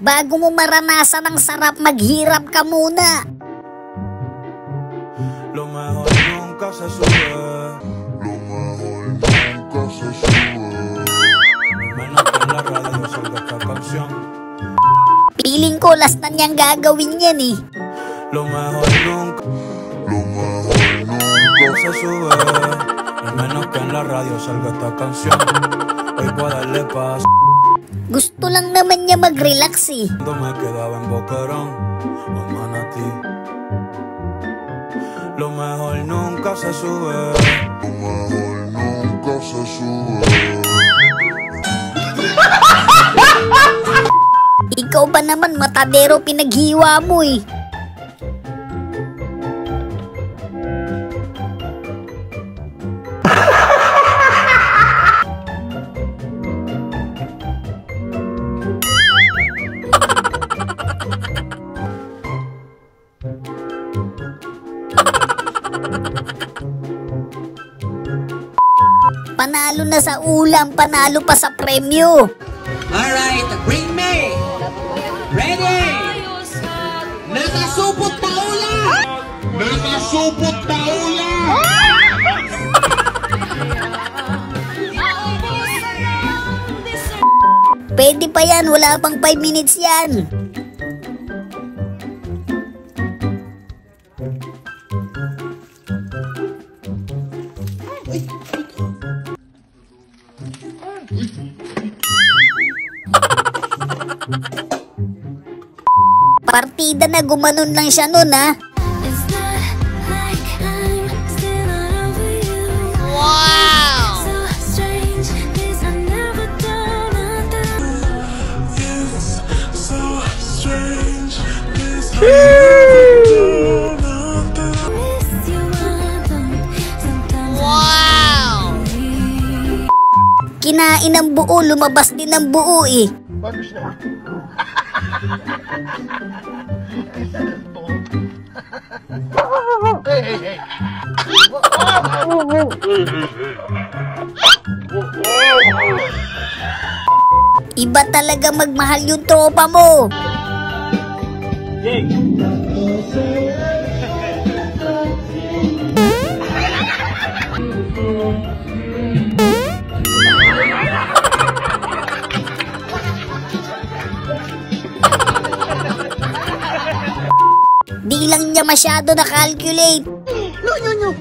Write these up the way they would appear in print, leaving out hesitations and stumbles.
Bago mo maranasan ang sarap, maghirap ka muna. Lo mejor nunca se sube. Lo mejor nunca se sube. Menos que en la radio salga esta canción. Piling ko last na niyang gagawin yan eh. Lo mejor nunca se sube. Menos que en la radio salga esta canción. Hoy voy a darle paz. Gusto lang naman niya mag-relax eh. Cuando me quedaba en Boquerón o Manatí. Lo mejor nunca se sube. Lo mejor nunca se sube. Ikaw ba naman matadero, pinaghiwa mo eh. Panalo na sa ulam, panalo pa sa premyo. Alright, bring me! Ready! Nakasupot na ulam! Nakasupot na ulam! Pwede pa yan, wala pang 5 minutes yan. Partida na, gumanon lang siya nun ha. Wow! Wow! Kinain ng buo, lumabas din ng buo eh. Iba talaga magmahal yung tropa mo. Di lang niya masyado na-calculate. No.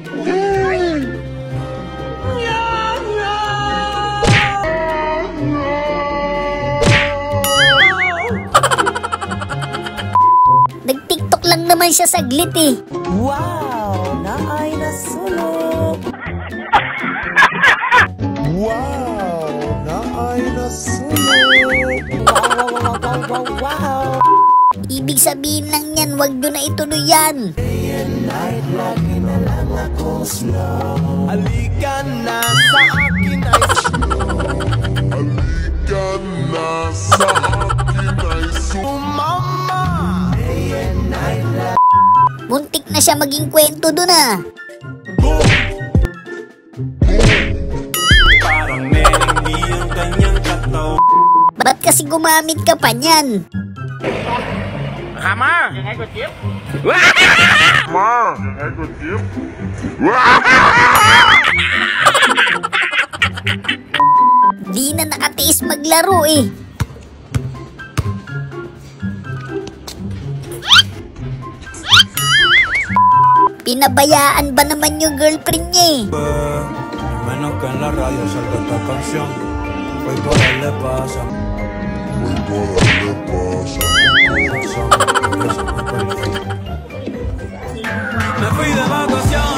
Nag-TikTok lang naman siya saglit eh. Wow! Naay na sulok! Wow, naay na sulok. Wow! Ibig sabihin lang yan, wag nyo na ituloy yan. Halika na sa akin ay halika na sa akin ay sumama. Muntik na siya maging kwento dun ah. Parang merengue ang kanyang kataw. Ba't kasi gumamit ka pa niyan? Ma, hay có chip. Di na nakatiis maglaro eh. Pinabayaan ba naman yung girlfriend niya eh? Menos que en la radio salga esta canción. Voy por darle pasa. Voy por darle pasa. Me fui de vacación.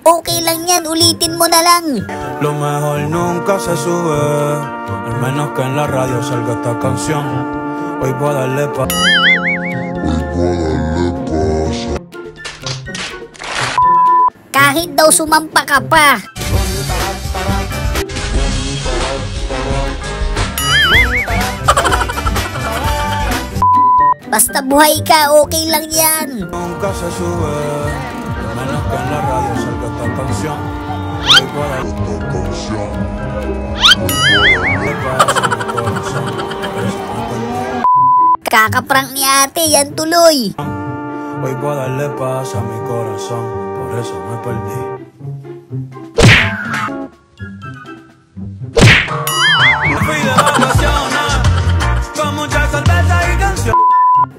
Okay lang yan, ulitin mo na lang. Lo mejor nunca se sube. Al menos que en la radio salga esta canción. Voy por darle pasa. Voy por darle pasa. Kahit daw sumampa ka pa. Basta buhay ka, okay lang yan. Nunca se sube, menos que en la radio salga esta canción. Voy por esta canción. Voy por darle paz a mi corazón. Kakaprank ni ate, yan tuloy. Hoy voy a darle paz a mi corazón, por eso me perdí. Me fui de vacaciones, con mucha cerveza y canción.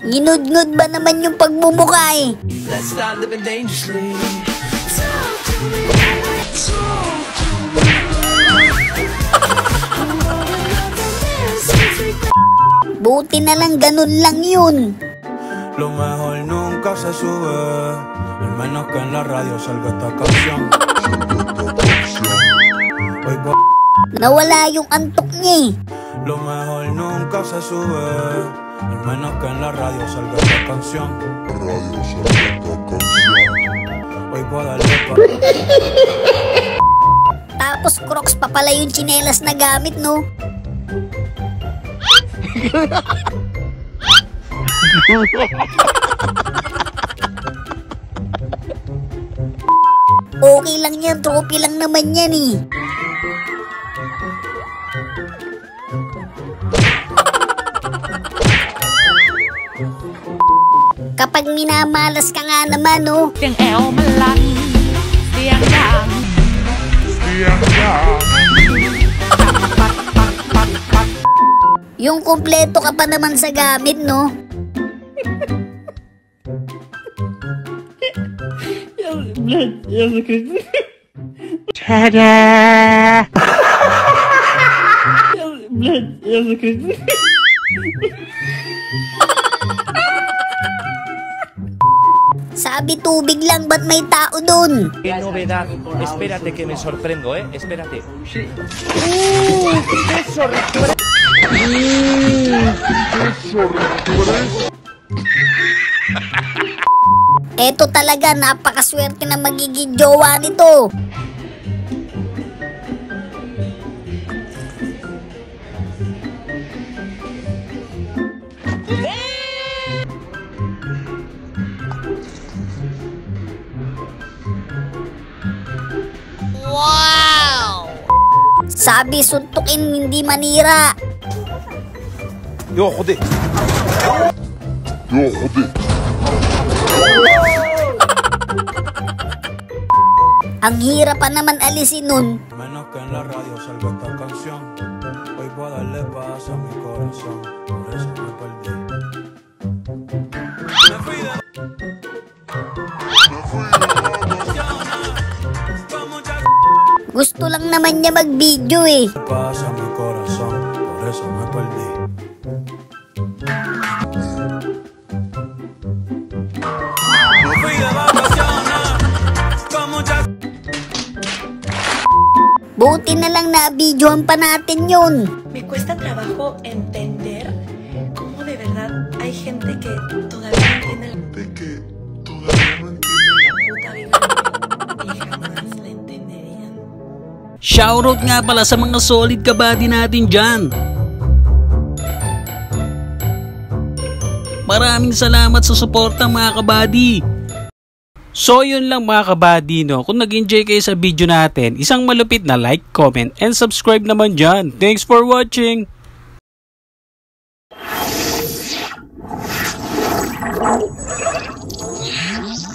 Ginudngud ba naman yung pagmumukha eh? Let's start living dangerously. Buti na lang ganun lang yun. Lo mejor nunca se sube, al menos que en la radio salga esta canción. Hoy voy Nawala yung antok niya eh. Lo mejor nunca se sube, al menos que en la radio salga esta canción. Hoy voy a darle pa. Tapos Crocs pa pala yung tsinelas na gamit, no? Okay lang yan, trophy lang naman yan eh. Kapag minamalas ka nga naman, no? Tiếng eo mà lăn, tiếng đàn. Yung kumpleto ka pa naman sa gamit, no? Sabi tubig lang, ba't may tao dun? Qué novedad. Espérate que me sorprendo, Espérate. Eto talaga, napakaswerte na magiging jowa nito. Wow! Sabi suntukin hindi manira. Yo, joder. Ang hirap pa naman alisin nun. Menos que en la radio salga esta canción. Hoy voy a darle paz a mi corazón, por eso me perdí. Me fui de Gusto lang naman niya mag-video eh. paz a mi corazón, por eso me perdí. Me fui de vacaciones, con mucha. Buti na lang na-videohan pa natin yun. Me cuesta trabajo entender cómo de verdad hay gente que todavía no entiende la puta Biblia y jamás la entenderían. Shoutout nga pala sa mga solid kabady natin dyan. Maraming salamat sa suporta mga kabady. So yun lang mga kabady, no? Kung nag-enjoy kayo sa video natin, isang malupit na like, comment, and subscribe naman dyan. Thanks for watching!